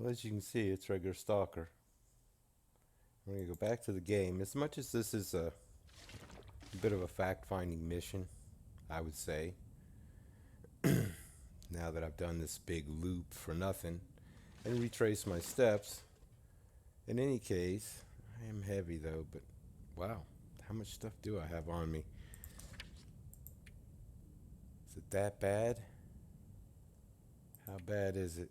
Well, as you can see, it's regular Stalker. I'm going to go back to the game. As much as this is a bit of a fact-finding mission, I would say, now that I've done this big loop for nothing and retrace my steps. In any case, I am heavy though, but wow, how much stuff do I have on me? Is it that bad? How bad is it?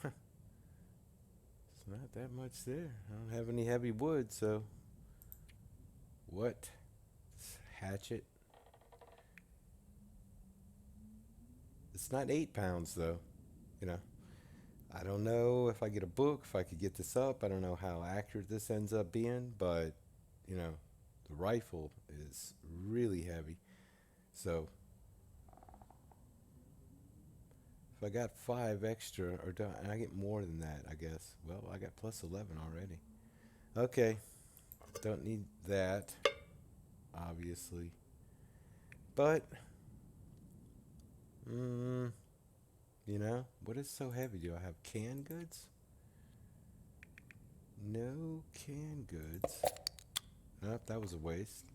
It's not that much there. I don't have any heavy wood, so what? This hatchet. It's not 8 pounds though. You know, I don't know if I get a book, if I could get this up. I don't know how accurate this ends up being, but you know, the rifle is really heavy. So if I got 5 extra, and I get more than that, I guess. Well, I got plus 11 already. Okay, don't need that, obviously. But, you know, what is so heavy? Do I have canned goods? No canned goods. Nope, that was a waste.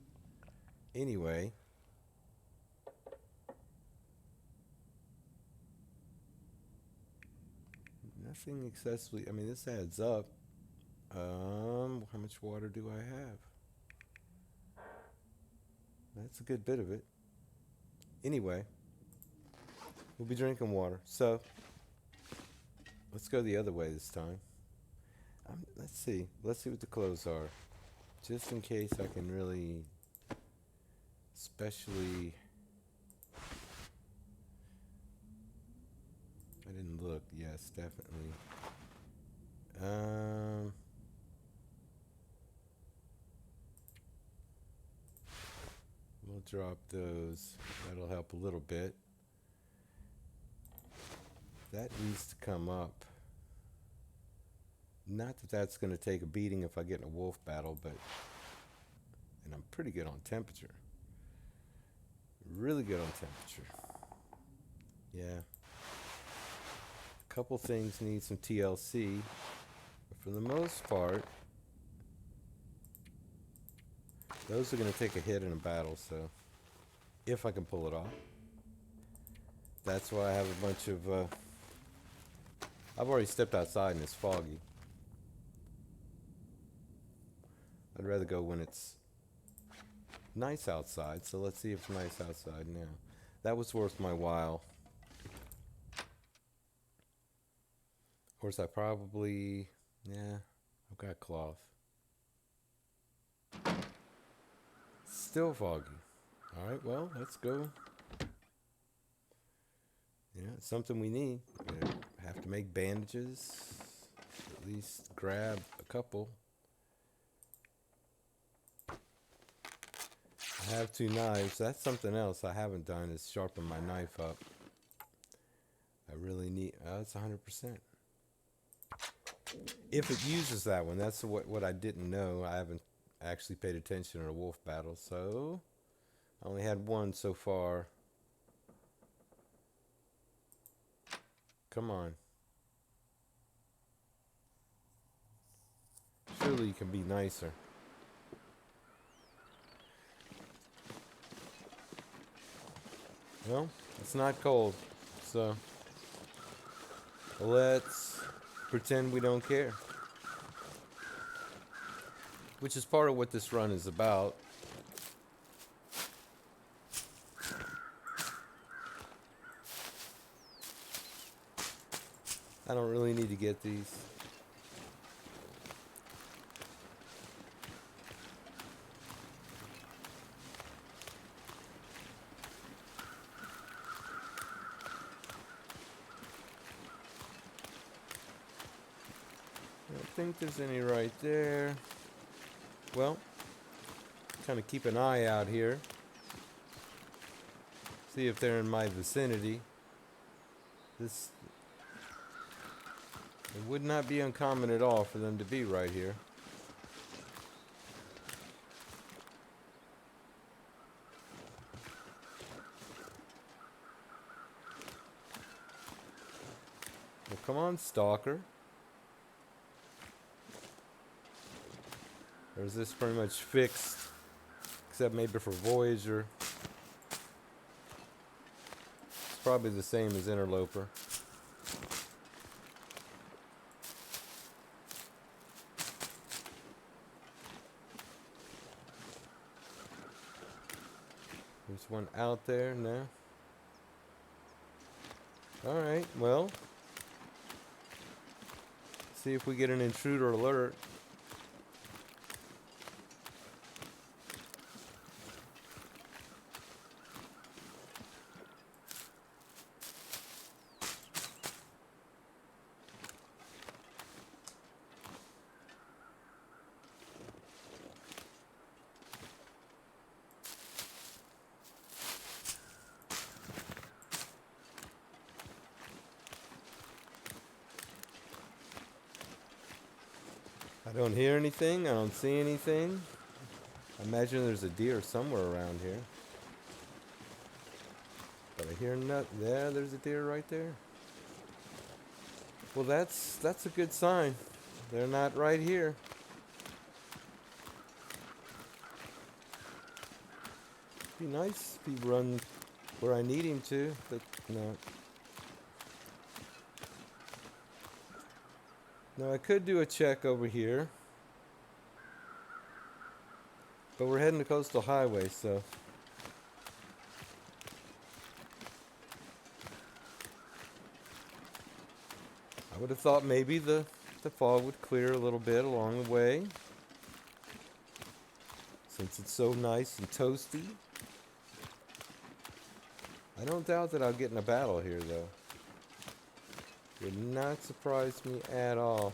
Anyway, nothing excessively. I mean, this adds up. How much water do I have? That's a good bit of it. Anyway, we'll be drinking water. So, let's go the other way this time. Let's see. Let's see what the clothes are. Just in case I can really, especially. I didn't look. Yes, definitely. Um, we'll drop those. That'll help a little bit. That needs to come up. Not that that's going to take a beating if I get in a wolf battle, but. And I'm pretty good on temperature. Really good on temperature. Yeah. A couple things need some TLC. But for the most part, those are going to take a hit in a battle, so. If I can pull it off. That's why I have a bunch of. I've already stepped outside and it's foggy. I'd rather go when it's nice outside, so let's see if it's nice outside now. That was worth my while. Of course, I probably. Yeah, I've got cloth. Still foggy. Alright, well, let's go. Yeah, it's something we need. We have to make bandages. At least grab a couple. I have 2 knives. That's something else I haven't done is sharpen my knife up. I really need. Oh, it's 100%. If it uses that one, that's what I didn't know. I haven't actually paid attention in a wolf battle, so I only had one so far. Come on. Surely you can be nicer. Well, it's not cold, so let's pretend we don't care. Which is part of what this run is about. I don't really need to get these. I don't think there's any right there. Well, kind of keep an eye out here. See if they're in my vicinity. This it would not be uncommon at all for them to be right here. Of Come on, Stalker. Or is this pretty much fixed? Except maybe for Voyager. It's probably the same as Interloper. There's one out there now. Alright, well. See if we get an intruder alert. I don't hear anything. I don't see anything. I imagine there's a deer somewhere around here. But I hear nothing. Yeah, there's a deer right there. Well, that's a good sign. They're not right here. Be nice if he run where I need him to, but no. Now I could do a check over here, but we're heading to Coastal Highway, so I would have thought maybe the fog would clear a little bit along the way, since it's so nice and toasty. I don't doubt that I'll get in a battle here, though. Would not surprise me at all.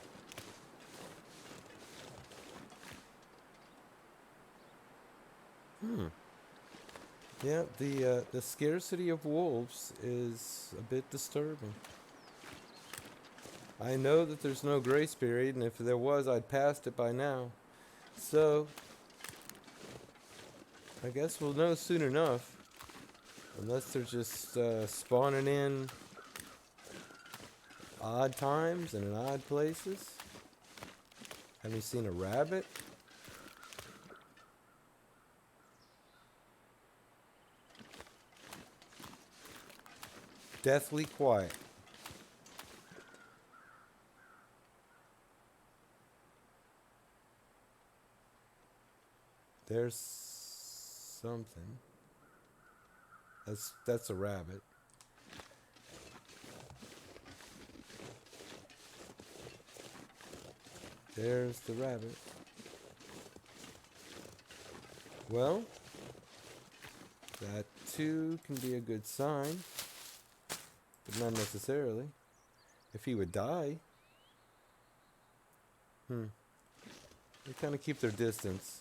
Yeah, the scarcity of wolves is a bit disturbing. I know that there's no grace period, and if there was, I'd passed it by now. So, I guess we'll know soon enough. Unless they're just spawning in odd times and in odd places. Have you seen a rabbit? Deathly quiet. There's something. That's a rabbit. There's the rabbit. Well, that too can be a good sign, but not necessarily. If he would die, they kind of keep their distance.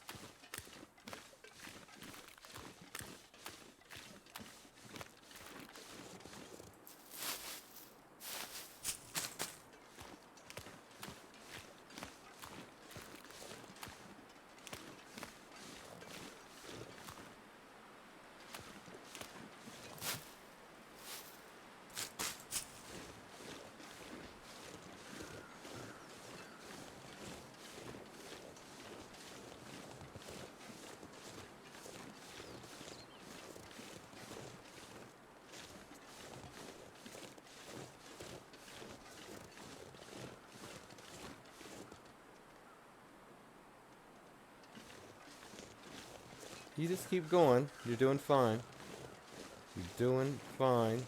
You just keep going. You're doing fine. You're doing fine.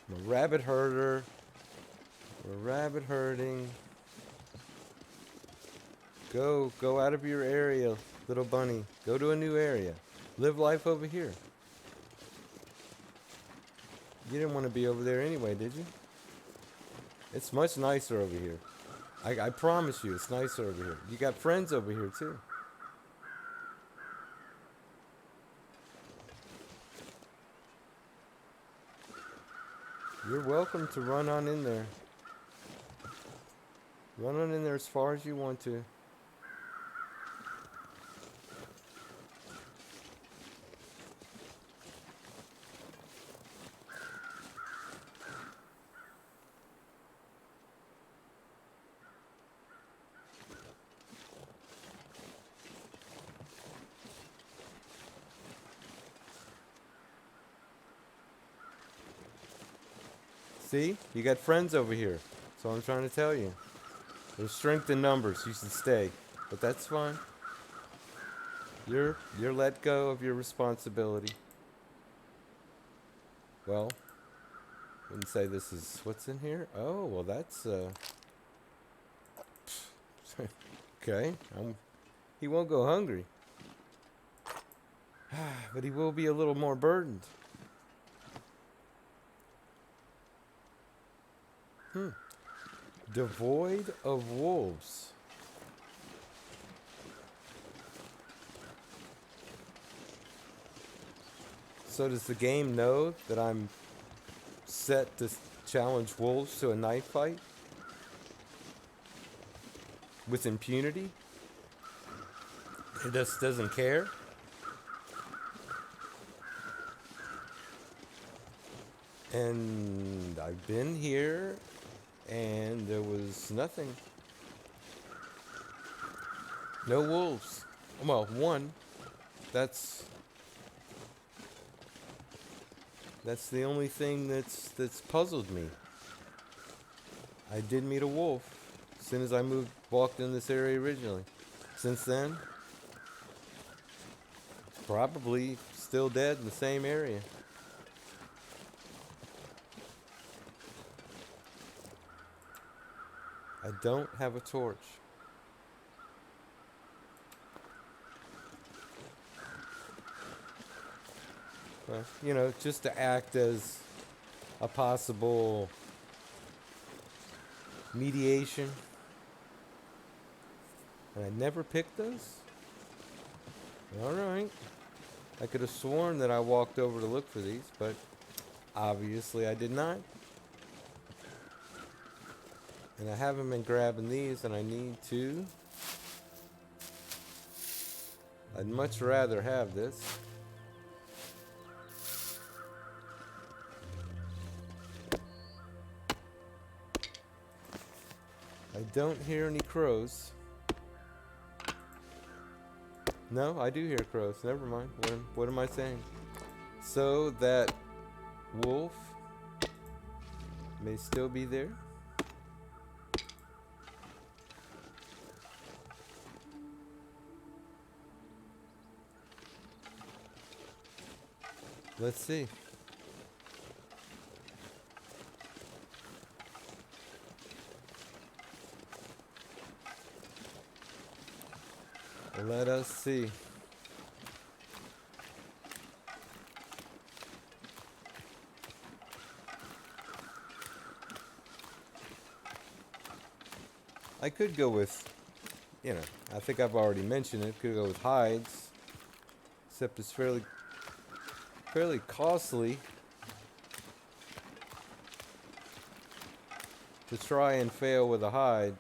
I'm a rabbit herder. We're rabbit herding. Go out of your area, little bunny. Go to a new area. Live life over here. You didn't want to be over there anyway, did you? It's much nicer over here. I promise you, it's nicer over here. You got friends over here, too. You're welcome to run on in there. Run on in there as far as you want to. See? You got friends over here. That's all I'm trying to tell you. There's strength in numbers. You should stay. But that's fine. You're let go of your responsibility. Well, wouldn't say this is what's in here. Oh, well that's okay. He won't go hungry. But he will be a little more burdened. Devoid of wolves. So does the game know that I'm set to challenge wolves to a knife fight? With impunity? It just doesn't care? And I've been here and there was nothing. No wolves. Well, one. That's the only thing that's puzzled me. I did meet a wolf as soon as I walked in this area originally. Since then, probably still dead in the same area. I don't have a torch. Well, just to act as a possible mediation. And I never picked those? Alright. I could have sworn that I walked over to look for these, but obviously I did not. And I haven't been grabbing these, and I need to. I'd much rather have this. I don't hear any crows. No, I do hear crows. Never mind. What am I saying? So that wolf may still be there. Let's see. Let us see. I could go with, I think I've already mentioned it. Could go with hides, except it's fairly costly to try and fail with a hide.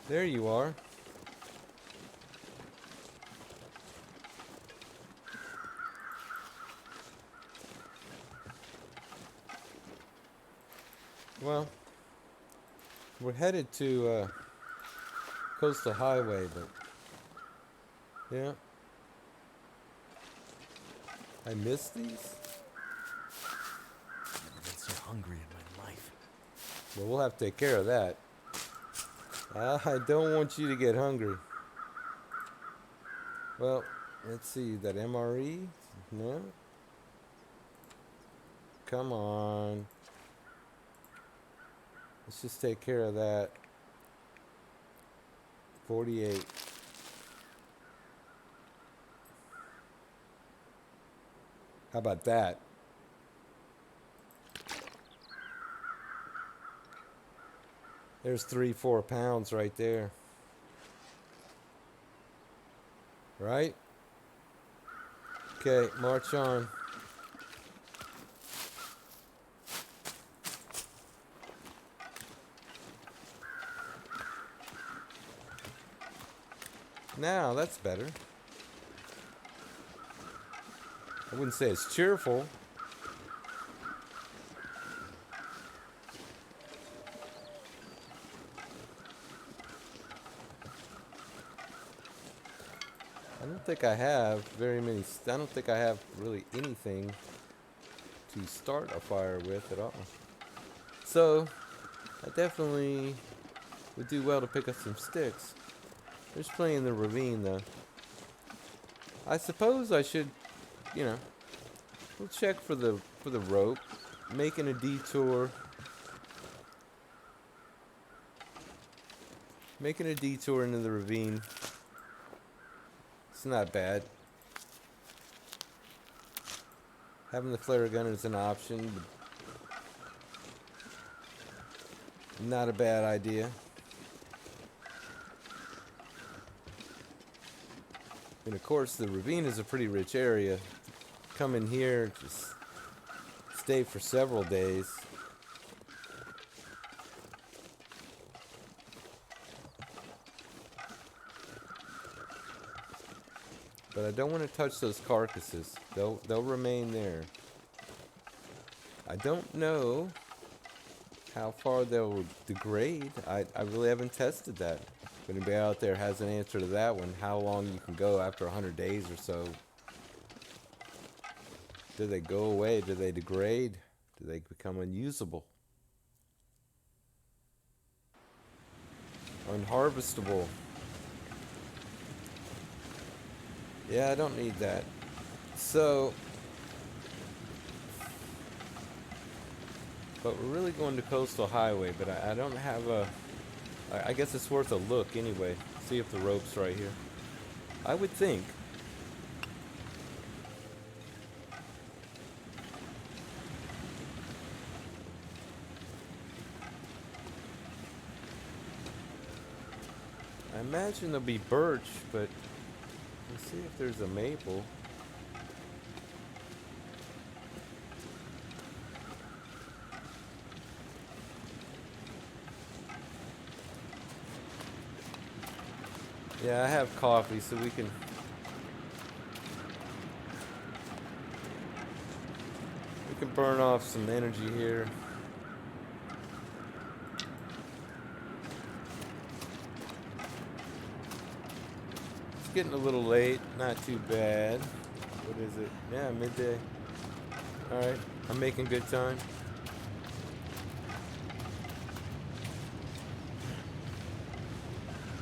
There you are. Well, we're headed to Coastal Highway, but yeah. I missed these? Never been so hungry in my life. Well, we'll have to take care of that. I don't want you to get hungry. Well, let's see. That MRE? No? Come on. Let's just take care of that. 48. How about that? There's 3-4 pounds right there. Right? Okay, march on. Now, that's better. I wouldn't say it's cheerful. I don't think I have very many. I don't think I have really anything to start a fire with at all. So, I definitely would do well to pick up some sticks. There's plenty in the ravine, though. I suppose I should, you know, we'll check for the rope, making a detour. Making a detour into the ravine. It's not bad. Having the flare gun is an option. Not a bad idea. And of course, the ravine is a pretty rich area. Come in here, just stay for several days. But I don't want to touch those carcasses. They'll remain there. I don't know how far they'll degrade. I really haven't tested that. If anybody out there has an answer to that one, how long you can go after 100 days or so. Do they go away? Do they degrade? Do they become unusable? Unharvestable. Yeah, I don't need that. So, but we're really going to Coastal Highway, but I don't have a... I guess it's worth a look anyway. See if the rope's right here. I would think. I imagine there'll be birch, but let's see if there's a maple. Yeah, I have coffee, so we can burn off some energy here. It's getting a little late, not too bad. What is it? Yeah, midday. Alright, I'm making good time.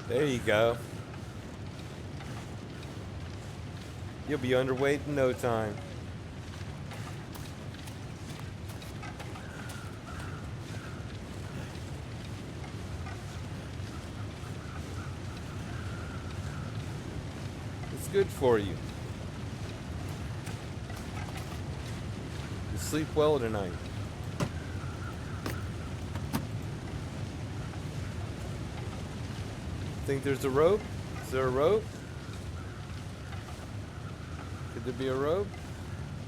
There you go. You'll be underweight in no time. It's good for you. You sleep well tonight. Think there's a rope? Is there a rope? Could there be a rope?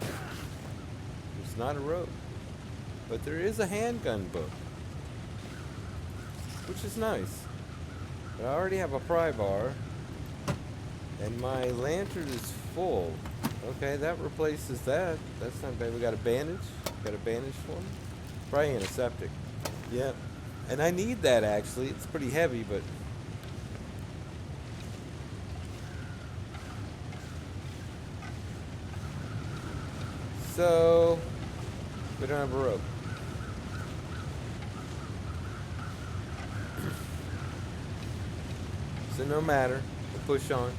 There's not a rope. But there is a handgun book. Which is nice. But I already have a pry bar. And my lantern is full. Okay, that replaces that. That's not bad. We got a bandage. Got a bandage for me. Probably antiseptic. Yep. And I need that actually. It's pretty heavy, but... So, we don't have a rope. So no matter, we'll push on.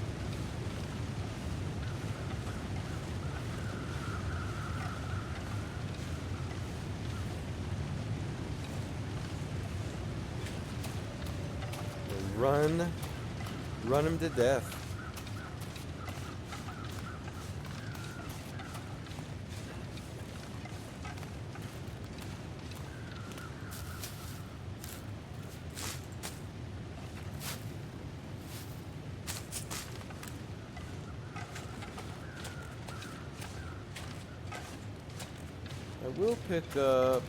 We'll run him to death. I will pick up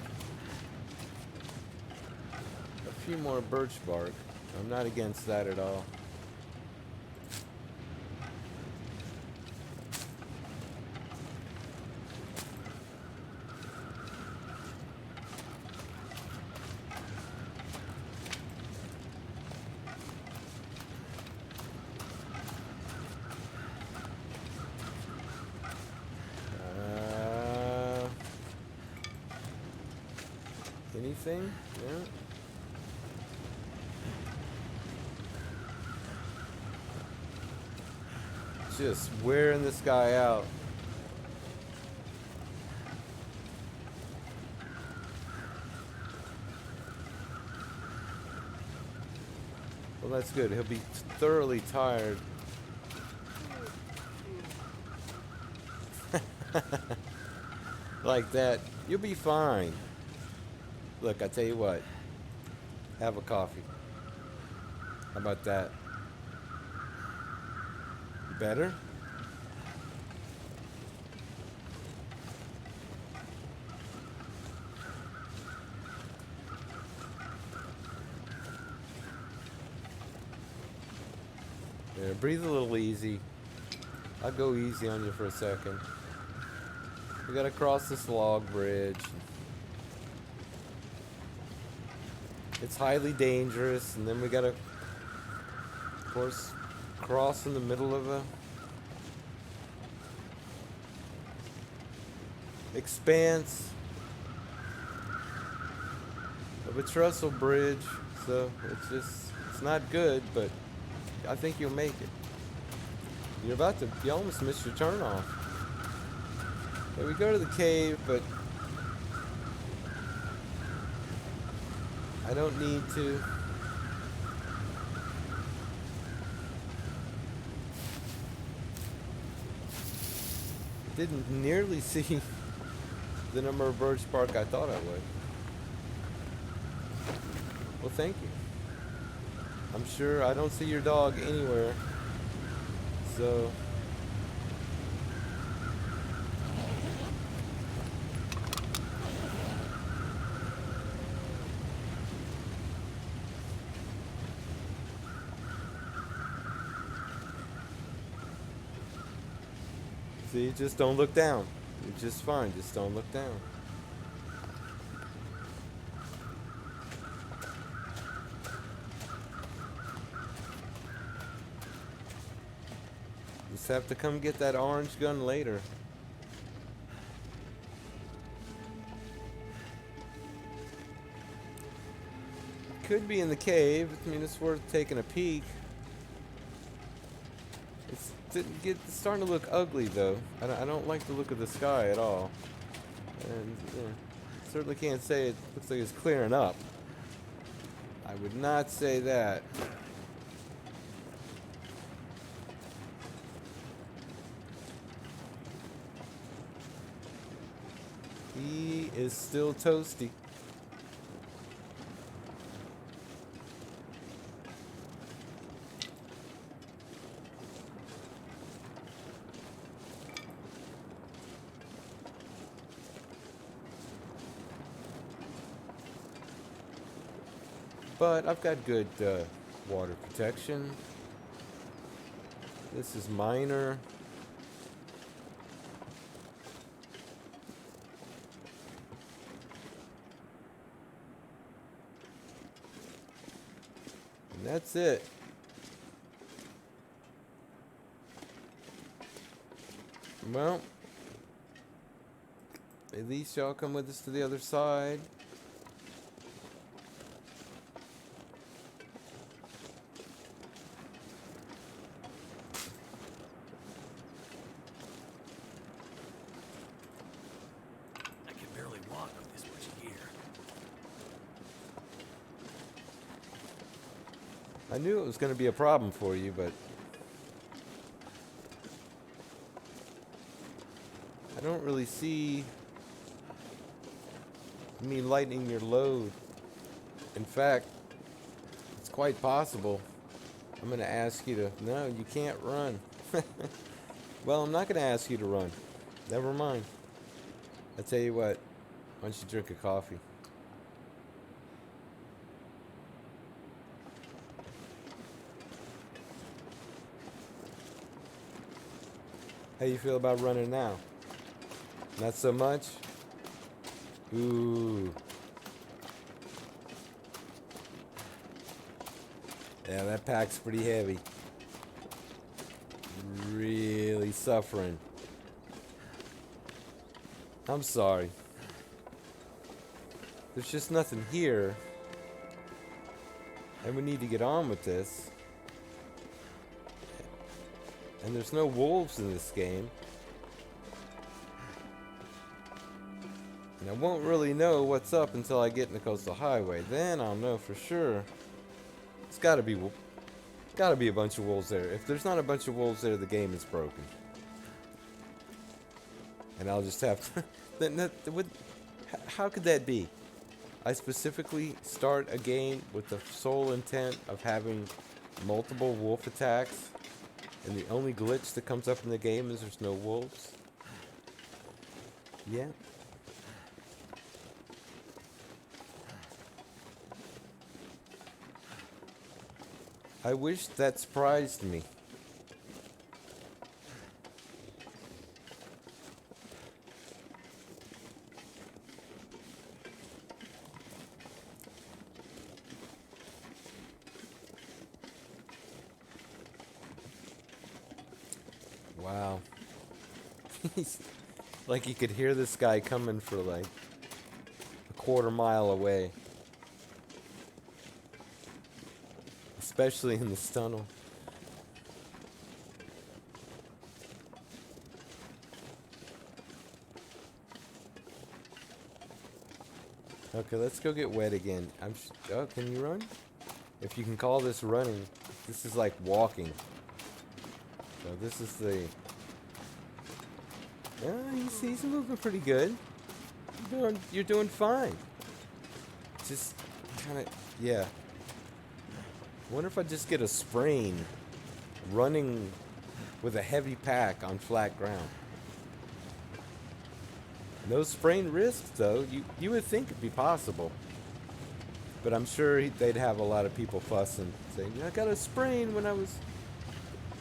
a few more birch bark. I'm not against that at all. Anything? Yeah. Just wearing this guy out. Well, that's good. He'll be thoroughly tired. Like that. You'll be fine. Look, I tell you what. Have a coffee. How about that? Better? Yeah, breathe a little easy. I'll go easy on you for a second. We gotta cross this log bridge. It's highly dangerous, and then we gotta, of course, cross in the middle of a expanse of a trestle bridge. So it's not good, but I think you'll make it. You almost missed your turn off. Yeah, we go to the cave, but I don't need to. Didn't nearly see the number of birds bark I thought I would. Well, thank you. I'm sure I don't see your dog anywhere. So see, just don't look down. You're just fine. Just don't look down. Just have to come get that orange gun later. Could be in the cave. I mean, it's worth taking a peek. It's starting to look ugly, though. I don't like the look of the sky at all. And certainly can't say it looks like it's clearing up. I would not say that. He is still toasty. But I've got good water protection. This is minor. And that's it. Well, at least y'all come with us to the other side. I knew it was going to be a problem for you, but I don't really see me lightening your load. In fact, it's quite possible I'm going to ask you to... No, you can't run. Well, I'm not going to ask you to run. Never mind. I tell you what, why don't you drink a coffee? How you feel about running now? Not so much? Ooh. Yeah, that pack's pretty heavy. Really suffering. I'm sorry. There's just nothing here. And we need to get on with this. And there's no wolves in this game. And I won't really know what's up until I get in the coastal highway. Then I'll know for sure. It's gotta be a bunch of wolves there. If there's not a bunch of wolves there, the game is broken. And I'll just have to... how could that be? I specifically start a game with the sole intent of having multiple wolf attacks, and the only glitch that comes up in the game is there's no wolves? Yeah. I wish that surprised me. Wow. Like you could hear this guy coming for like a quarter mile away. Especially in this tunnel. Okay, let's go get wet again. Oh, can you run? If you can call this running, this is like walking. So this is the... he's moving pretty good. You're doing fine. Just kind of, yeah. I wonder if I just get a sprain running with a heavy pack on flat ground. No sprain risks, though. You would think it'd be possible. But I'm sure they'd have a lot of people fussing, saying, I got a sprain when I was...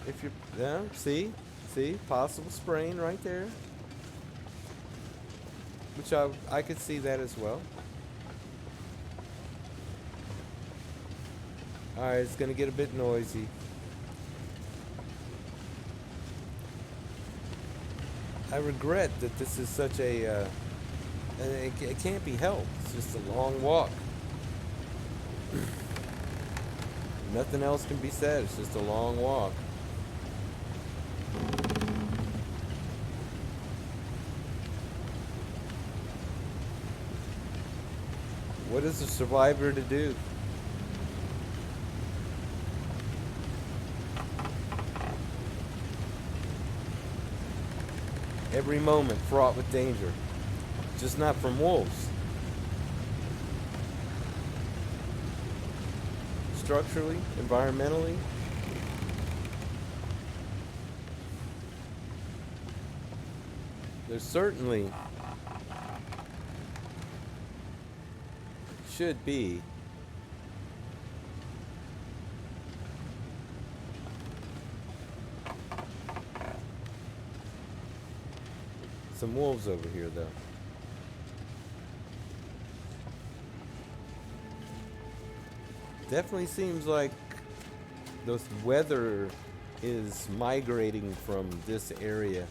If you're... Yeah, see? Possible sprain right there. Which I could see that as well. Alright, it's gonna get a bit noisy. I regret that this is such a... and it can't be helped. It's just a long walk. Nothing else can be said. It's just a long walk. What is a survivor to do? Every moment fraught with danger. Just not from wolves. Structurally, environmentally. There's certainly should be some wolves over here, though. Definitely seems like the weather is migrating from this area.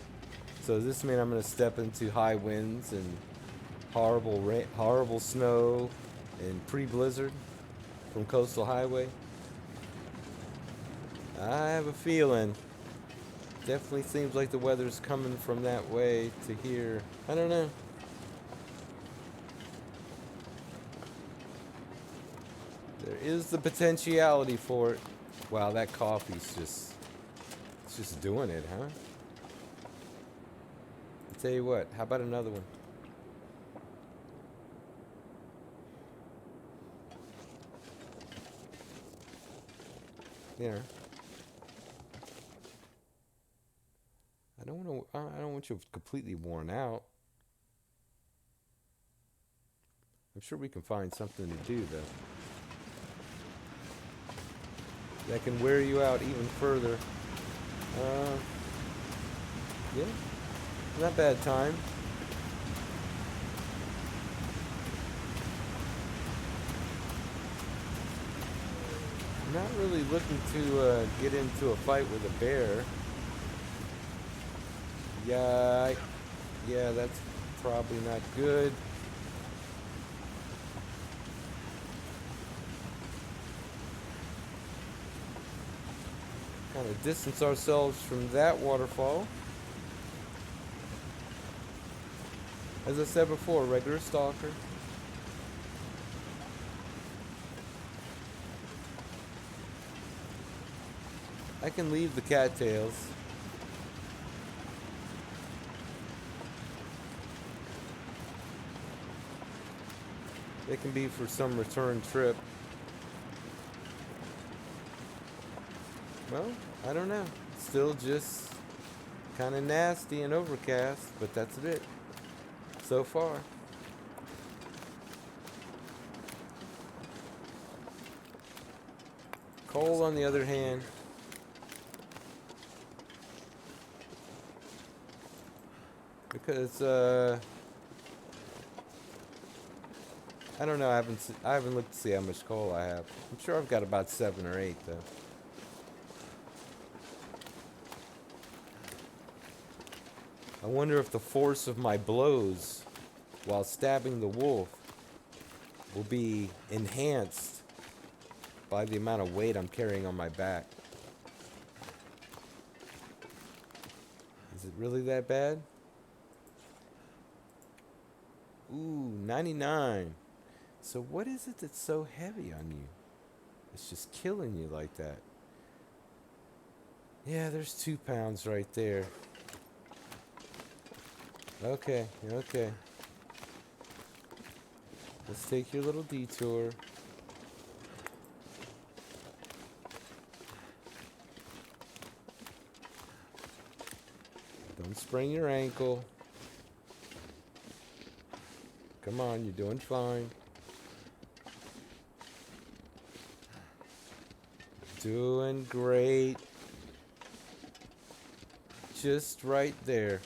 So this means I'm going to step into high winds and horrible snow and pre-blizzard from Coastal Highway. I have a feeling. Definitely seems like the weather's coming from that way to here. I don't know. There is the potentiality for it. Wow, that coffee's just... it's just doing it, huh? I'll tell you what, how about another one? Yeah. I don't want you completely worn out. I'm sure we can find something to do, though. That can wear you out even further. Yeah. Not bad time. I'm not really looking to get into a fight with a bear. Yeah, that's probably not good. Kind of distance ourselves from that waterfall. As I said before, regular stalker. I can leave the cattails. They can be for some return trip. Well, I don't know. Still just kind of nasty and overcast, but that's it so far. Coal, on the other hand, because I don't know. I haven't looked to see how much coal I have. I'm sure I've got about 7 or 8 though. I wonder if the force of my blows while stabbing the wolf will be enhanced by the amount of weight I'm carrying on my back. Is it really that bad? Ooh, 99. So what is it that's so heavy on you? It's just killing you like that. Yeah, there's 2 pounds right there. Okay, okay. Let's take your little detour. Don't sprain your ankle. Come on, you're doing fine. Doing great. Just right there.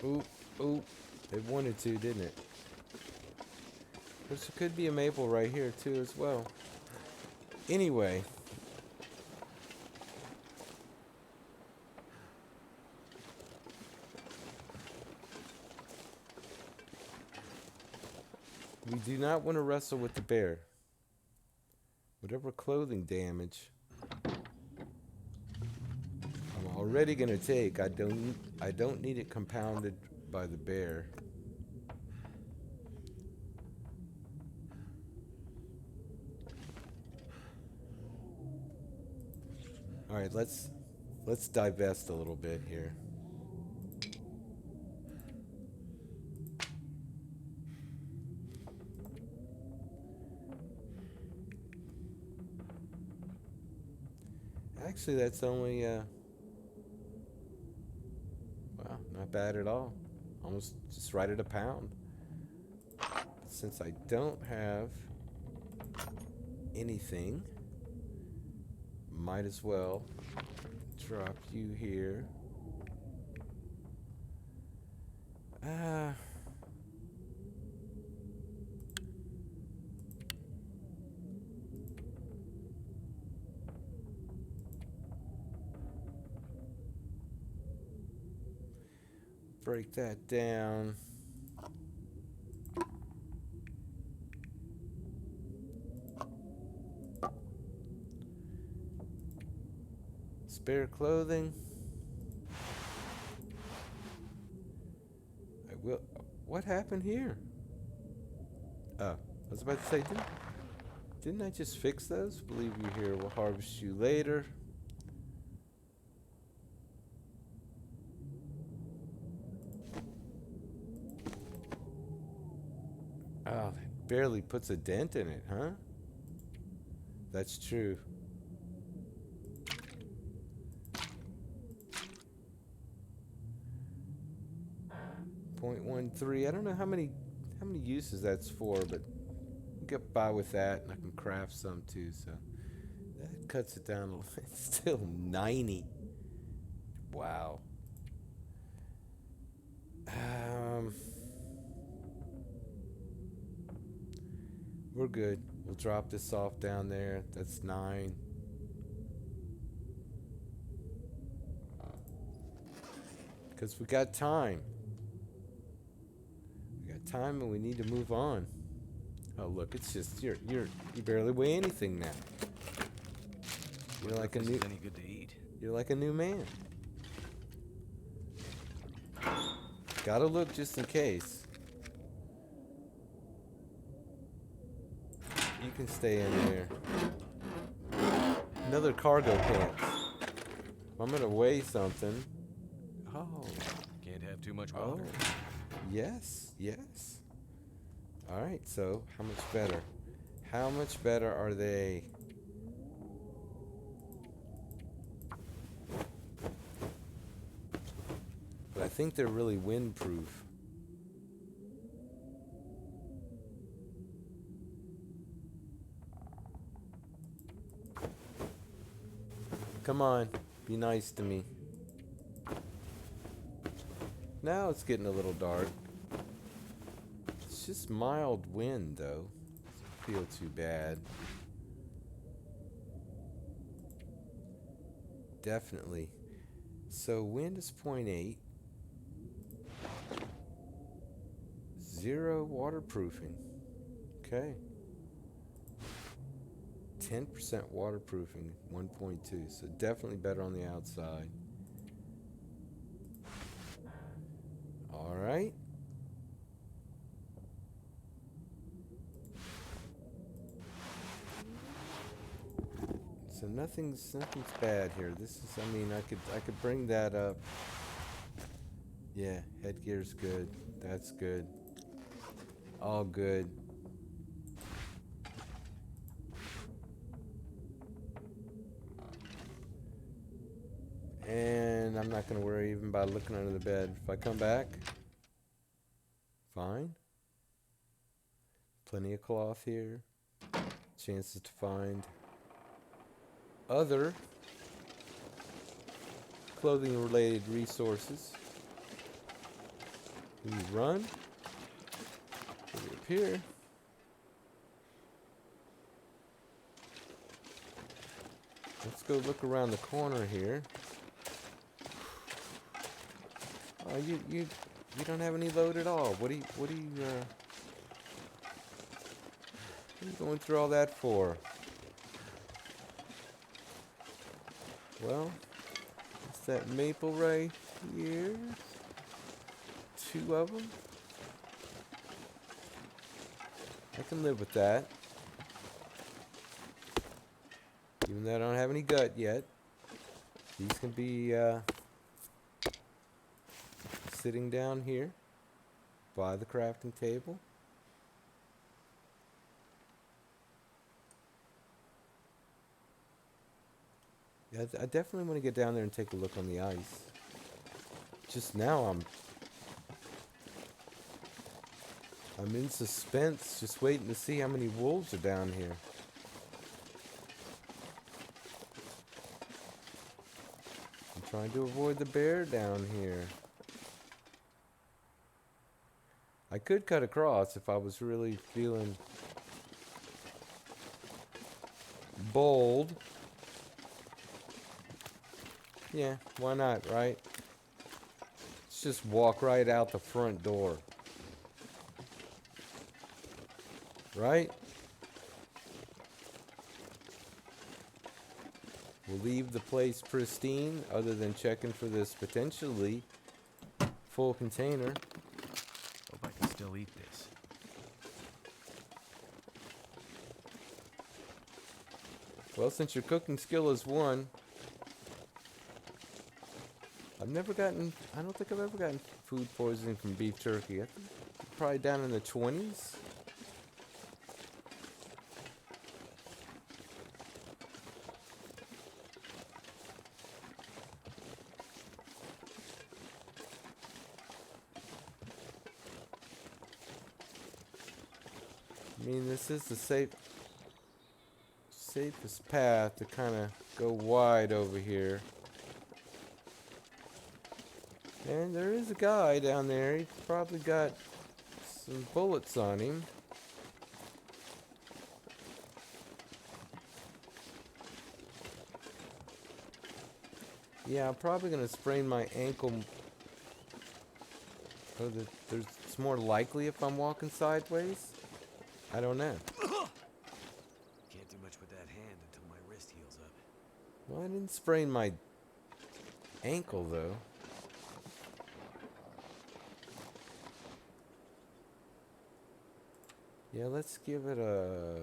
Oop, oop. It wanted to, didn't it? There could be a maple right here, too, as well. Anyway. We do not want to wrestle with the bear. Whatever clothing damage I'm already gonna take, I don't need it compounded by the bear. All right, let's divest a little bit here. Actually, that's only wow, not bad at all. Almost just right at a pound. Since I don't have anything, might as well drop you here. Ah. Break that down. Spare clothing. I will. What happened here? Oh, I was about to say, didn't I just fix those? Believe you here. We'll harvest you later. Oh, it barely puts a dent in it, huh? That's true. .13. I don't know how many uses that's for, but I'll get by with that, and I can craft some too. So that cuts it down a little. It's still 90. Wow. We're good. We'll drop this off down there. That's 9. Because we got time. We got time, and we need to move on. Oh, look, it's just you barely weigh anything now. You're Wonder like if a this new is any good to eat. you're like a new man. Gotta look just in case. You can stay in there. Another cargo pants. I'm gonna weigh something. Oh, Can't have too much oh, water. yes, yes. All right, so how much better? How much better are they? But I think they're really windproof. Come on, be nice to me. Now it's getting a little dark. It's just mild wind, though. Doesn't feel too bad. Definitely. So wind is 0.8. 0 waterproofing. Okay. 10% waterproofing, 1.2. So definitely better on the outside. All right. So nothing's bad here. This is, I mean, I could bring that up. Yeah, headgear's good. That's good. All good. And I'm not gonna worry even about looking under the bed. If I come back, fine. Plenty of cloth here. Chances to find other clothing related resources. We run. Over up here. Let's go look around the corner here. Oh, you don't have any load at all. What are you going through all that for? Well, it's that maple right here. 2 of them. I can live with that. Even though I don't have any gut yet. These can be sitting down here by the crafting table. Yeah, I definitely want to get down there and take a look on the ice. Just now I'm in suspense, just waiting to see how many wolves are down here. I'm trying to avoid the bear down here. I could cut across if I was really feeling bold. Yeah, why not, right? Let's just walk right out the front door. Right? We'll leave the place pristine, other than checking for this potentially full container. Hope I can still eat this. Well, since your cooking skill is 1, I don't think I've ever gotten food poisoning from beef jerky. I think probably down in the 20s. I mean, this is the safest path to kind of go wide over here. And there is a guy down there. He's probably got some bullets on him. Yeah, I'm probably going to sprain my ankle. It's more likely if I'm walking sideways. I don't know. Can't do much with that hand until my wrist heals up. Well, I didn't sprain my ankle though. Yeah, let's give it a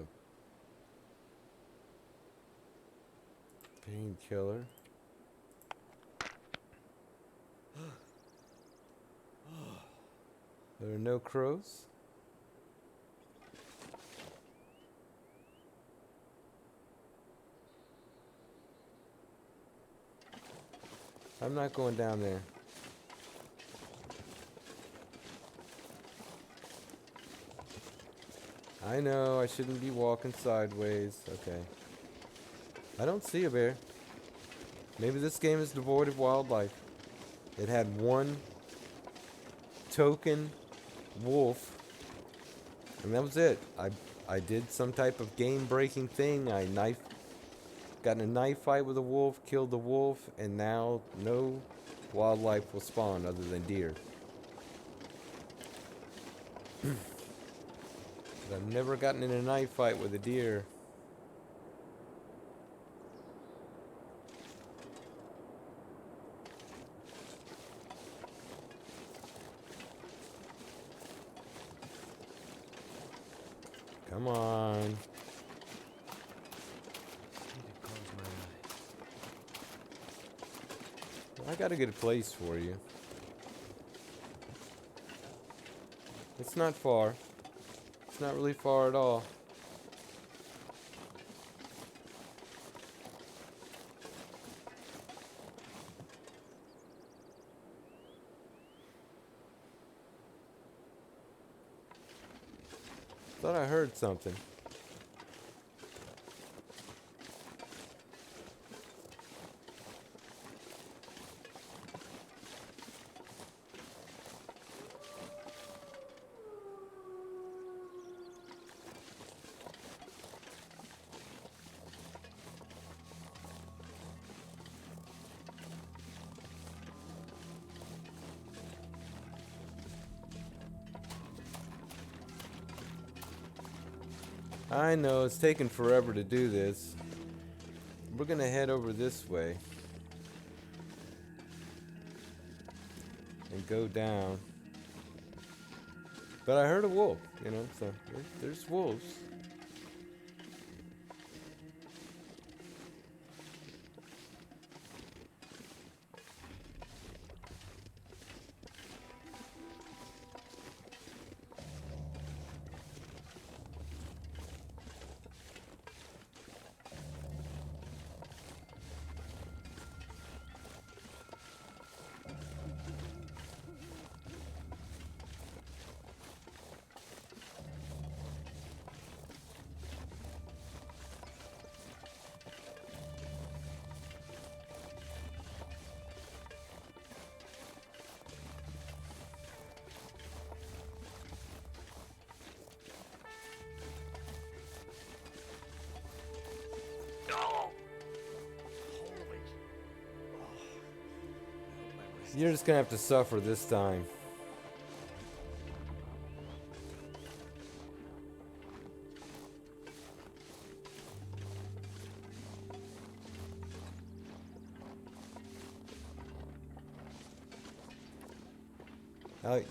painkiller. There are no crows? I'm not going down there. I know, I shouldn't be walking sideways. Okay. I don't see a bear. Maybe this game is devoid of wildlife. It had one token wolf, and that was it. I did some type of game-breaking thing. Got in a knife fight with a wolf, killed the wolf, and now no wildlife will spawn other than deer. But I've never gotten in a knife fight with a deer. Come on. Need to close my eyes. I gotta get a place for you. It's not far. It's not really far at all. Thought I heard something. I know it's taken forever to do this. We're gonna head over this way and go down. But I heard a wolf, you know, so there's wolves. You're just gonna have to suffer this time.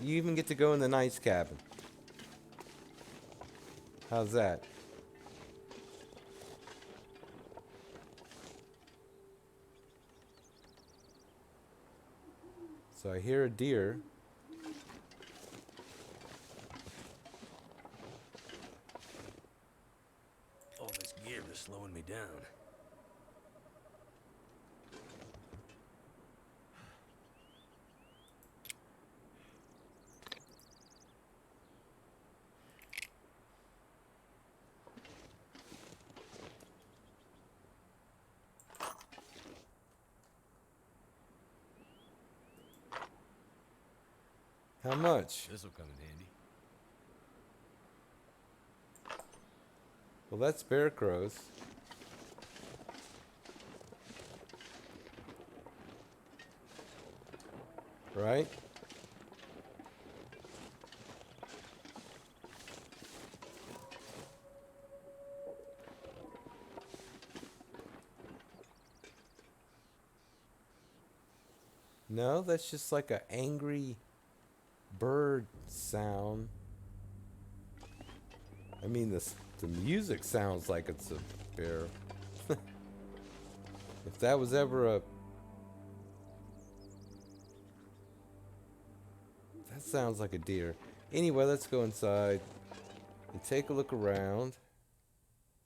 You even get to go in the nice cabin. How's that? So I hear a deer. All this gear is slowing me down. How much? This'll come in handy. Well, that's bear crows. Right? No, that's just like a angry bird sound. I mean, the music sounds like it's a bear. If that was ever a... That sounds like a deer. Anyway, let's go inside and take a look around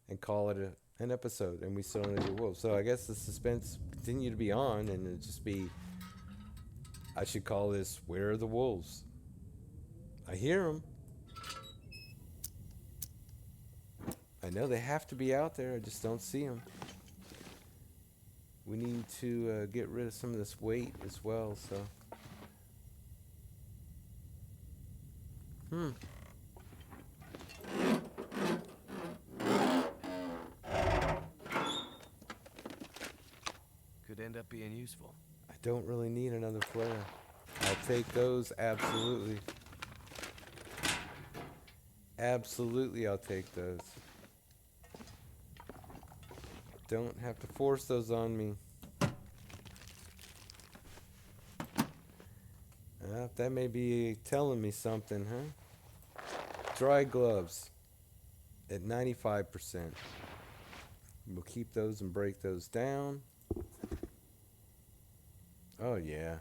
and call it an episode. And we still need a wolf. So I guess the suspense continue to be on, and it'd just be... I should call this "Where are the Wolves?" I hear them. I know they have to be out there. I just don't see them. We need to get rid of some of this weight as well. So, Could end up being useful. I don't really need another flare. I'll take those, absolutely. Absolutely, I'll take those. Don't have to force those on me. That may be telling me something, huh? Dry gloves at 95%. We'll keep those and break those down. Oh, yeah.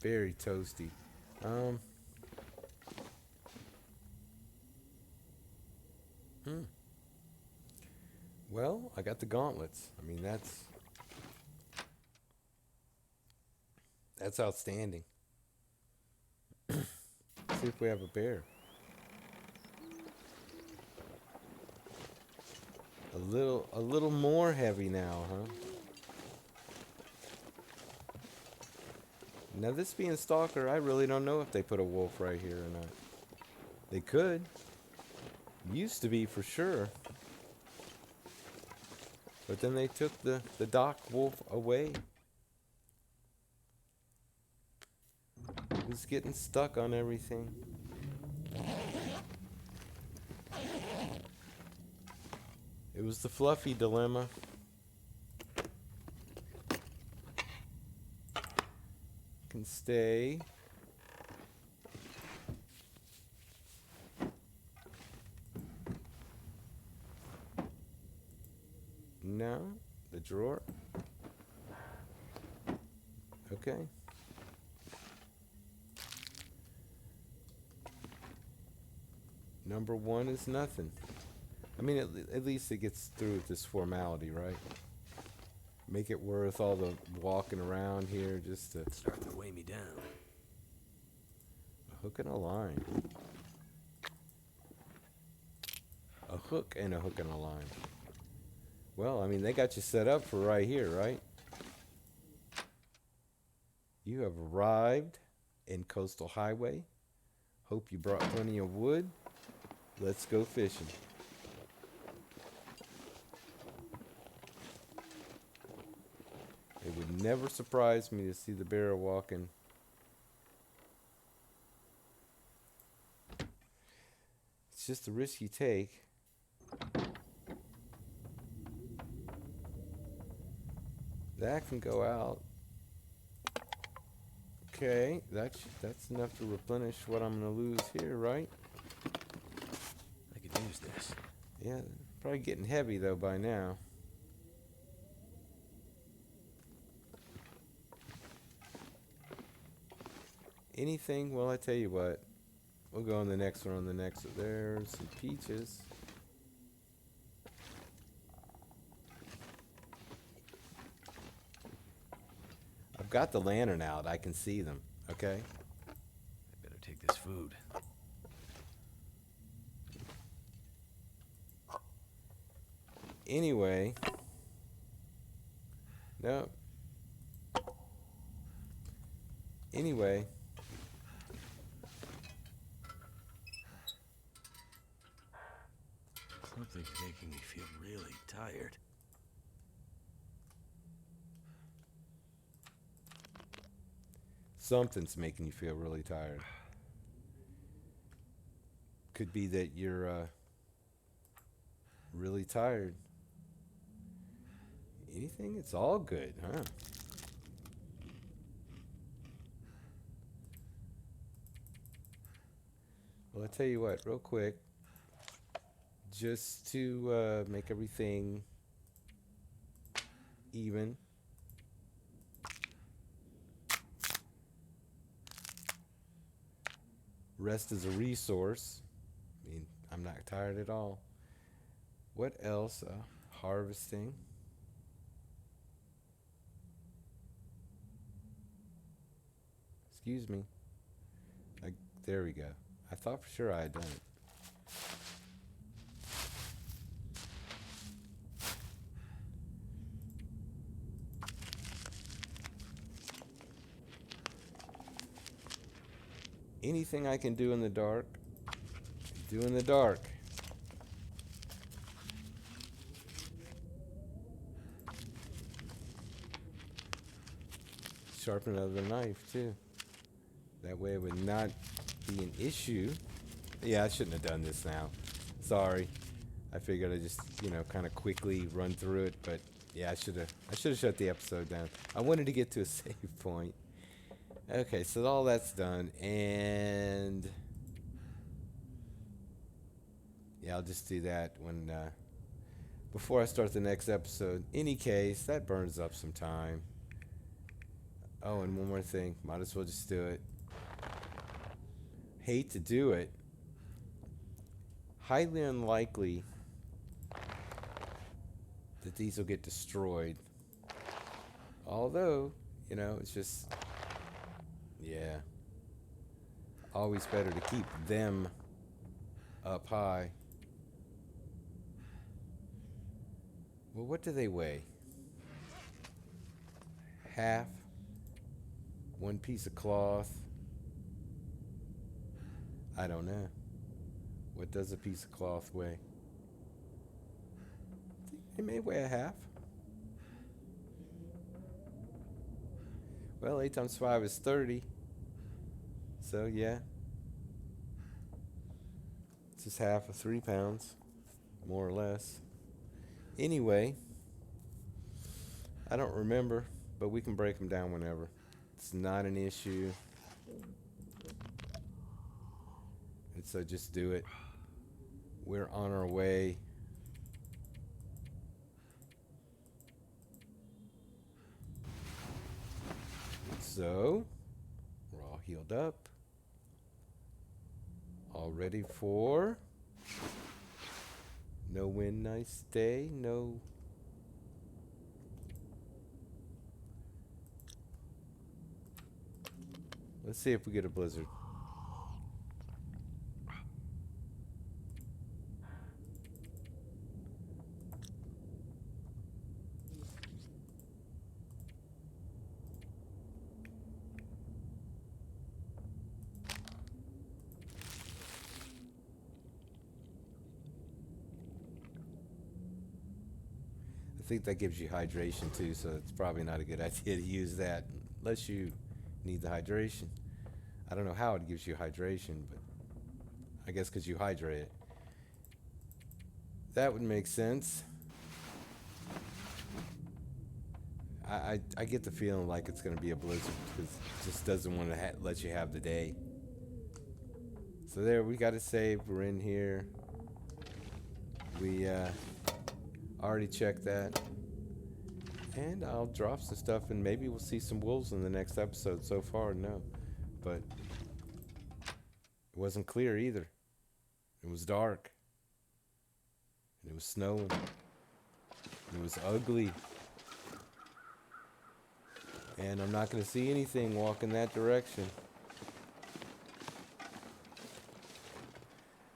Very toasty. Well, I got the gauntlets. I mean, that's outstanding. See if we have a bear. A little more heavy now, huh? Now, this being Stalker, I really don't know if they put a wolf right here or not. They could. Used to be for sure. But then they took the dock wolf away. It was getting stuck on everything. It was the Fluffy dilemma. Can stay. No, the drawer. Okay. Number one is nothing. I mean, at least it gets through with this formality, right? Make it worth all the walking around here just to... Start to weigh me down. A hook and a line. A hook and a line. Well, I mean, they got you set up for right here, right? You have arrived in Coastal Highway. Hope you brought plenty of wood. Let's go fishing. It would never surprise me to see the bear walking. It's just a risk you take. That can go out. Okay, that's enough to replenish what I'm gonna lose here, right? I could use this. Yeah, probably getting heavy though by now. Anything? Well, I tell you what. We'll go on the next one. On the next, there's some peaches. I've got the lantern out. I can see them. Okay. I better take this food. Anyway. No. Anyway. Something's making me feel really tired. Something's making you feel really tired. Could be that you're really tired. Anything? It's all good, huh? Well, I'll tell you what, real quick, just to make everything even. Rest is a resource. I mean, I'm not tired at all. What else? Harvesting. Excuse me. I, there we go. I thought for sure I had done it. Anything I can do in the dark, do in the dark. Sharpen another knife too. That way it would not be an issue. Yeah, I shouldn't have done this now. Sorry. I figured I'd just, kind of quickly run through it, but yeah, I should have shut the episode down. I wanted to get to a save point. Okay, so all that's done, and yeah, I'll just do that when before I start the next episode. Any case, that burns up some time. Oh, and one more thing, might as well just do it. Hate to do it. Highly unlikely that these will get destroyed. Although, it's just, yeah, always better to keep them up high. Well, what do they weigh? Half. One piece of cloth. I don't know. What does a piece of cloth weigh? I think it may weigh a half. Well, 8 times 5 is 30. So, yeah. It's just half of 3 pounds, more or less. Anyway, I don't remember, but we can break them down whenever. It's not an issue. And so just do it. We're on our way. So, we're all healed up. All ready for no wind, nice day, no. Let's see if we get a blizzard. I think that gives you hydration too, so it's probably not a good idea to use that unless you need the hydration. I don't know how it gives you hydration, but I guess because you hydrate it. That would make sense. I get the feeling like it's going to be a blizzard because it just doesn't want to let you have the day. So there, we got it saved. We're in here. We already checked that. And I'll drop some stuff and maybe we'll see some wolves in the next episode. So far, no. But it wasn't clear either. It was dark. And it was snowing. It was ugly. And I'm not going to see anything walk in that direction.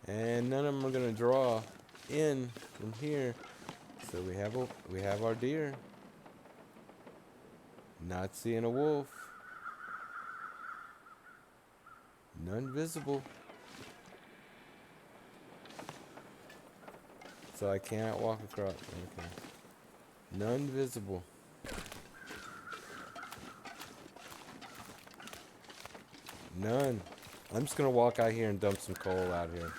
And none of them are going to draw in from here. So we have our deer. Not seeing a wolf. None visible. So I cannot walk across. Okay. None visible. None. I'm just gonna walk out here and dump some coal out here.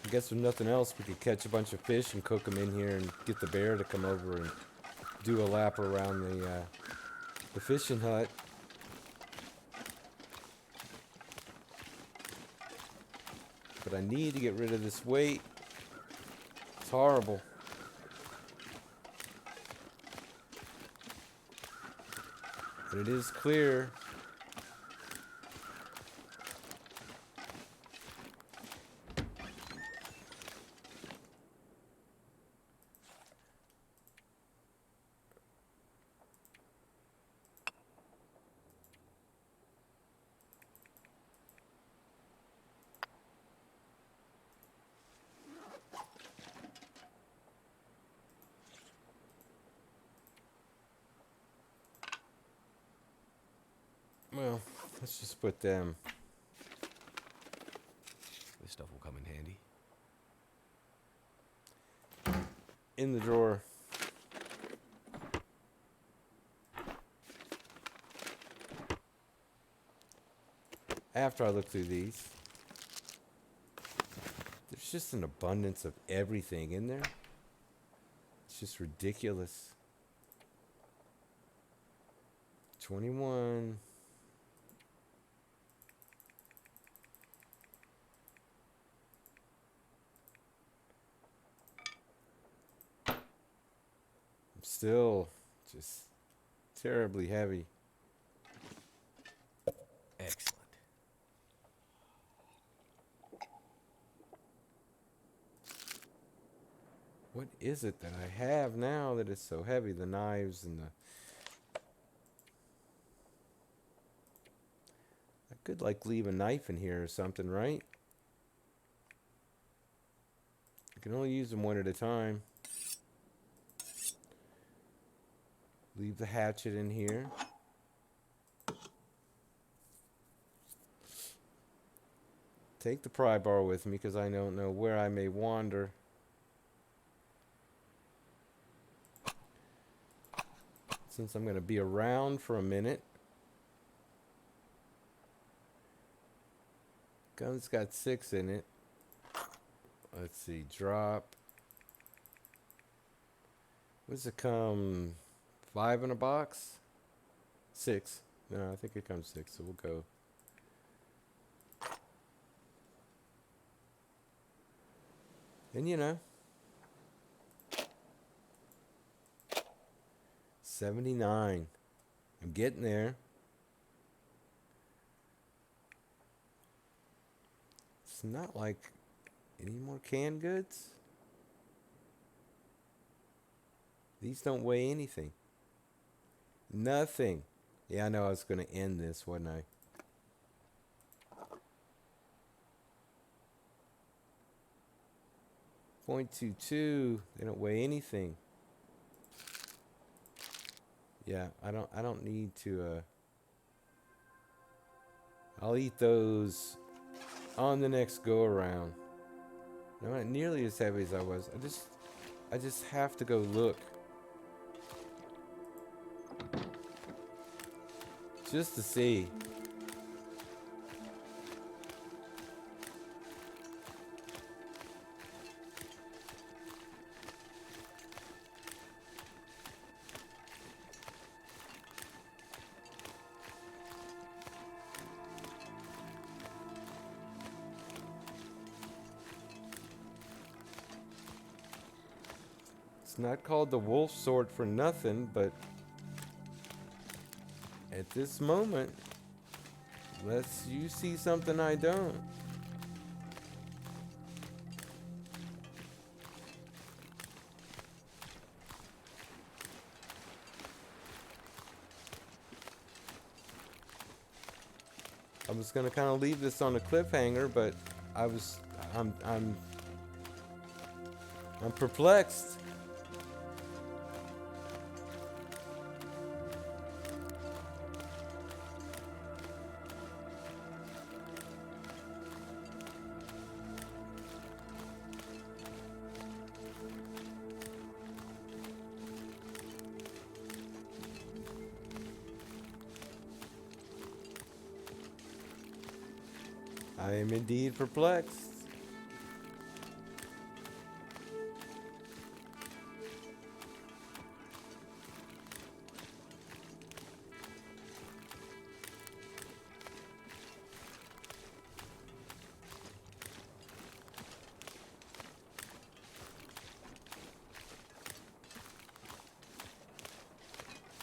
I guess if nothing else, we could catch a bunch of fish and cook them in here and get the bear to come over and do a lap around the fishing hut. But I need to get rid of this weight. It's horrible. But it is clear. Well, let's just put them This stuff will come in handy. in the drawer. After I look through these, there's just an abundance of everything in there. It's just ridiculous. 21. I'm still just terribly heavy. Excellent. What is it that I have now that is so heavy? The knives and the... I could like leave a knife in here or something, right? I can only use them one at a time. Leave the hatchet in here. Take the pry bar with me because I don't know where I may wander. Since I'm going to be around for a minute. Gun's got 6 in it. Let's see, drop. What does it come? 5 in a box? 6. No, I think it comes 6, so we'll go. And you know, 79. I'm getting there. It's not like any more canned goods. These don't weigh anything. Nothing. Yeah, I know I was going to end this, wasn't I? .22. They don't weigh anything. Yeah, I don't need to I'll eat those on the next go around. They're not nearly as heavy as I was. I just have to go look. Just to see. It's not called the wolf sword for nothing, but at this moment, unless you see something I don't. I was gonna kind of leave this on a cliffhanger, but I'm perplexed. I am indeed perplexed.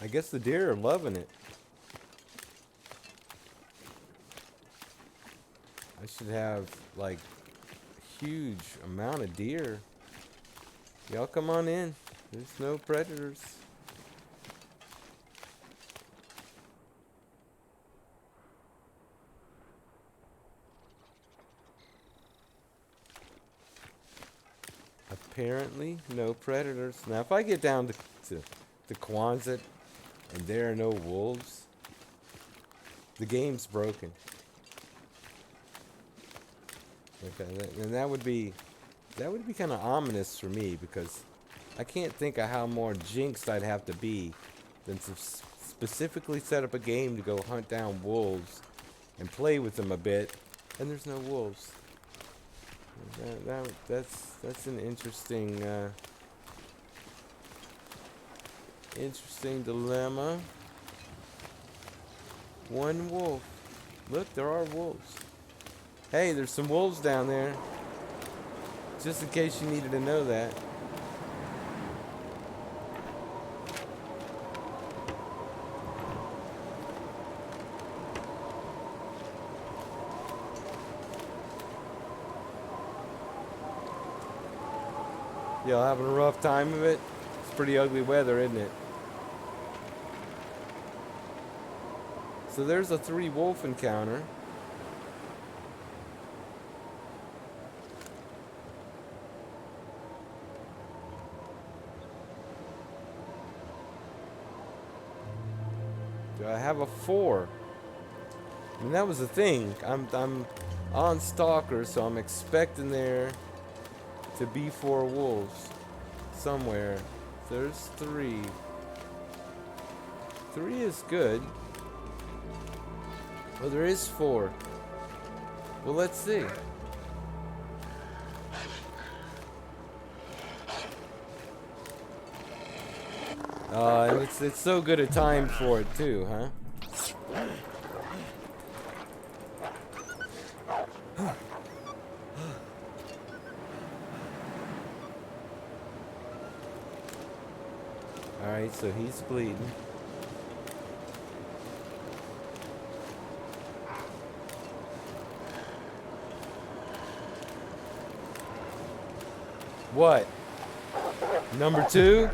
I guess the deer are loving it. I should have like a huge amount of deer. Y'all come on in. There's no predators. Apparently, no predators. Now, if I get down to the Quonset and there are no wolves, the game's broken. Okay, and that would be kind of ominous for me because I can't think of how more jinxed I'd have to be than to specifically set up a game to go hunt down wolves and play with them a bit, and there's no wolves. That's an interesting interesting dilemma. One wolf. Look, there are wolves. Hey, there's some wolves down there. Just in case you needed to know that. Y'all having a rough time of it? It's pretty ugly weather, isn't it? So there's a 3-wolf encounter. Do I have a 4? I mean, that was the thing. I'm on Stalker, so I'm expecting there to be 4 wolves somewhere. There's 3. 3 is good. Well, there is 4. Well, let's see. It's so good a time for it too, huh? Alright, so he's bleeding. What? Number 2?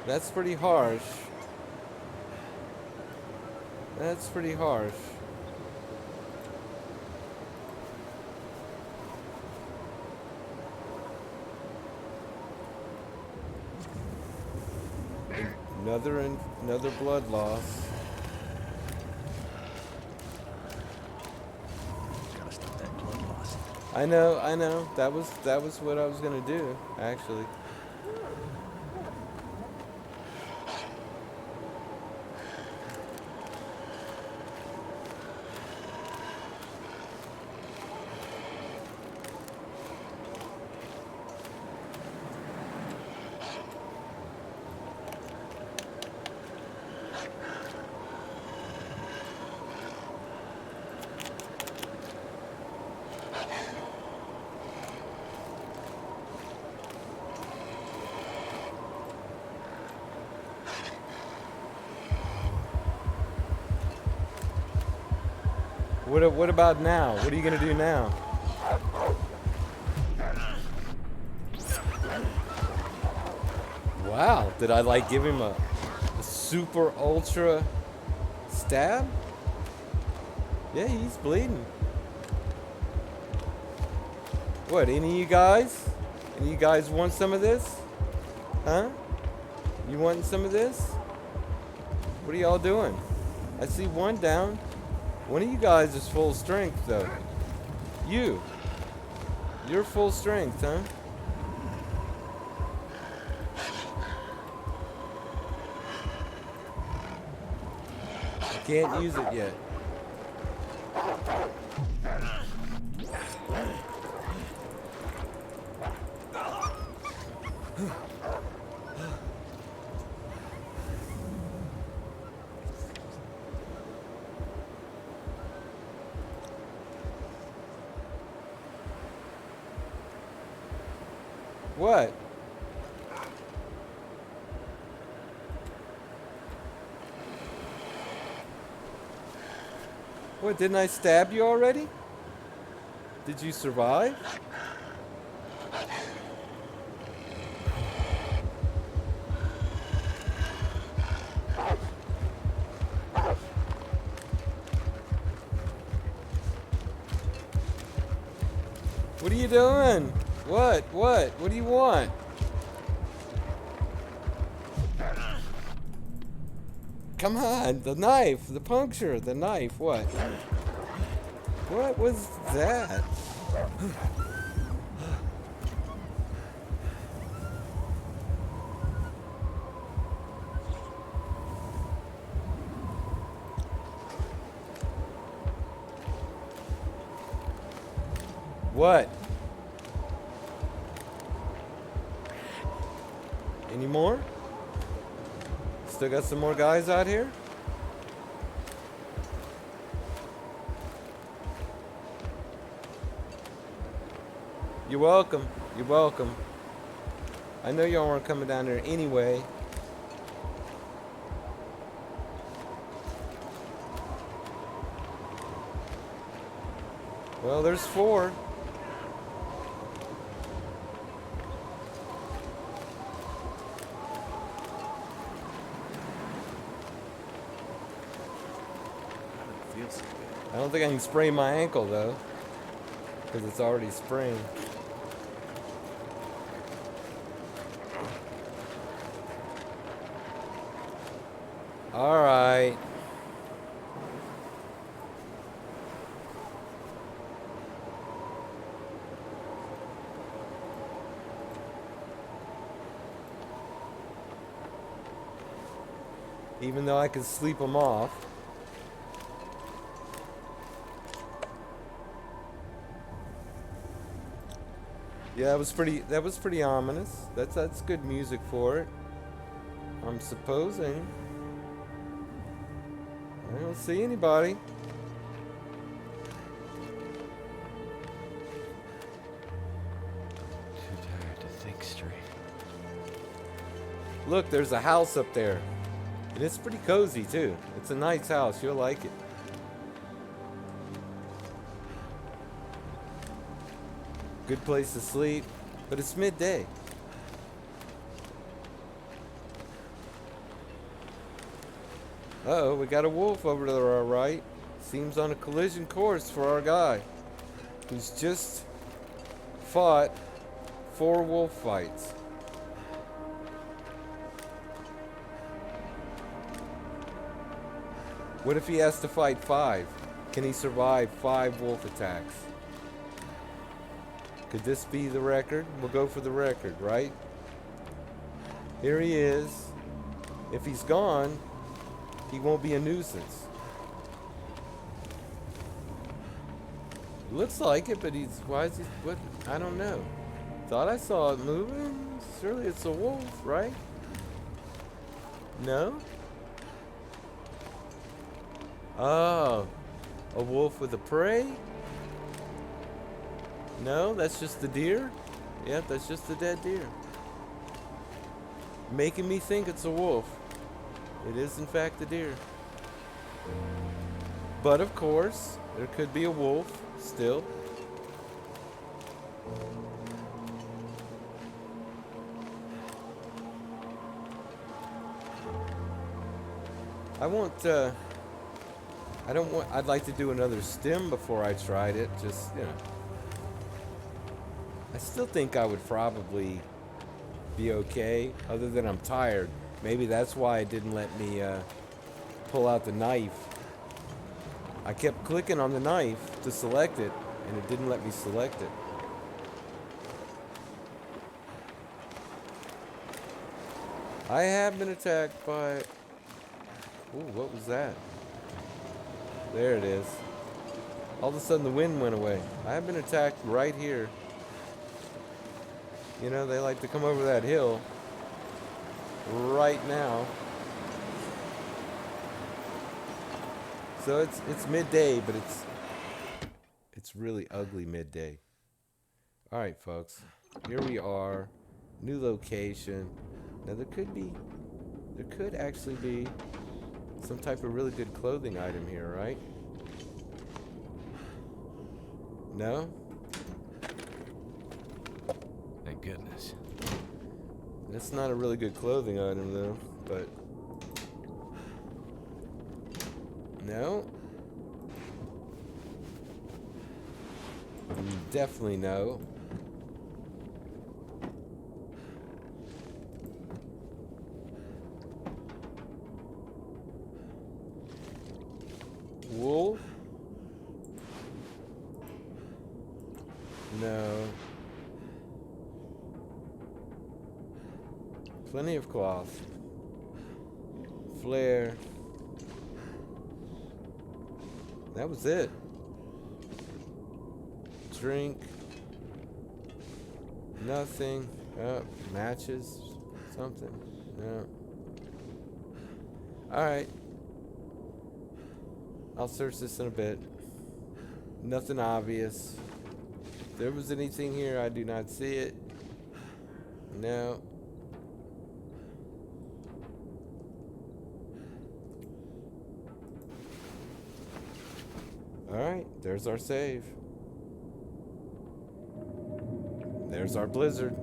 That's pretty harsh. That's pretty harsh. Another blood loss. Gotta stop that blood loss. I know. That was what I was gonna do, actually. What about now? What are you gonna do now? Wow, did I like give him a super ultra stab? Yeah, he's bleeding. What, any of you guys? Any of you guys want some of this? Huh? You wanting some of this? What are y'all doing? I see one down. One of you guys is full strength, though. You're full strength, huh? I can't use it yet. What? What, didn't I stab you already? Did you survive? What are you doing? What? What? What do you want? Come on, the knife, the puncture, the knife, what? What was that? What? Any more? Still got some more guys out here? You're welcome. You're welcome. I know y'all weren't coming down there anyway. Well, there's 4. Feels so good. I don't think I can sprain my ankle though, because it's already sprained. All right. Even though I could sleep them off. Yeah, that was pretty ominous. That's good music for it. I'm supposing. I don't see anybody. Too tired to think straight. Look, there's a house up there. And it's pretty cozy too. It's a nice house, you'll like it. Good place to sleep, but it's midday. Uh-oh, we got a wolf over to our right. Seems on a collision course for our guy, who's just fought 4 wolf fights. What if he has to fight 5? Can he survive 5 wolf attacks? Could this be the record? We'll go for the record, right? Here he is. If he's gone, he won't be a nuisance. Looks like it, but he's... Why is he... What? I don't know. Thought I saw it moving. Surely it's a wolf, right? No? Oh. A wolf with a prey? No, that's just the deer? Yep, that's just the dead deer. Making me think it's a wolf. It is in fact a deer. But of course, there could be a wolf still. I'd like to do another stim before I tried it, just, you know. I still think I would probably be okay, other than I'm tired. Maybe that's why it didn't let me pull out the knife. I kept clicking on the knife to select it, and it didn't let me select it. I have been attacked by... Ooh, what was that? There it is. All of a sudden the wind went away. I have been attacked right here. You know, they like to come over that hill right now. So it's midday, but it's really ugly midday. All right, folks. Here we are New location. Now there could actually be some type of really good clothing item here, right? No? Thank goodness. That's not a really good clothing item though, but no. Definitely no. Wool? No. Plenty of cloth. Flare. That was it. Drink. Nothing. Matches. Something. No. Alright. I'll search this in a bit. Nothing obvious. If there was anything here, I do not see it. No. Alright, there's our save. There's our blizzard.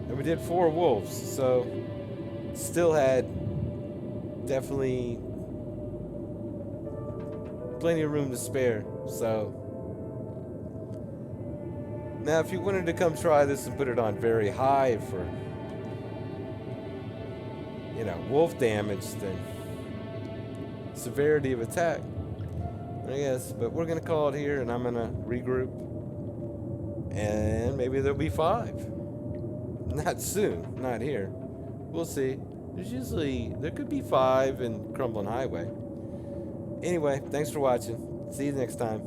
And we did 4 wolves, so still had definitely plenty of room to spare. So now if you wanted to come try this and put it on very high for, you know, wolf damage, then severity of attack, I guess. But we're gonna call it here, and I'm gonna regroup, and maybe there'll be 5. Not soon, not here. We'll see. There could be 5 in Crumbling Highway. Anyway, thanks for watching. See you next time.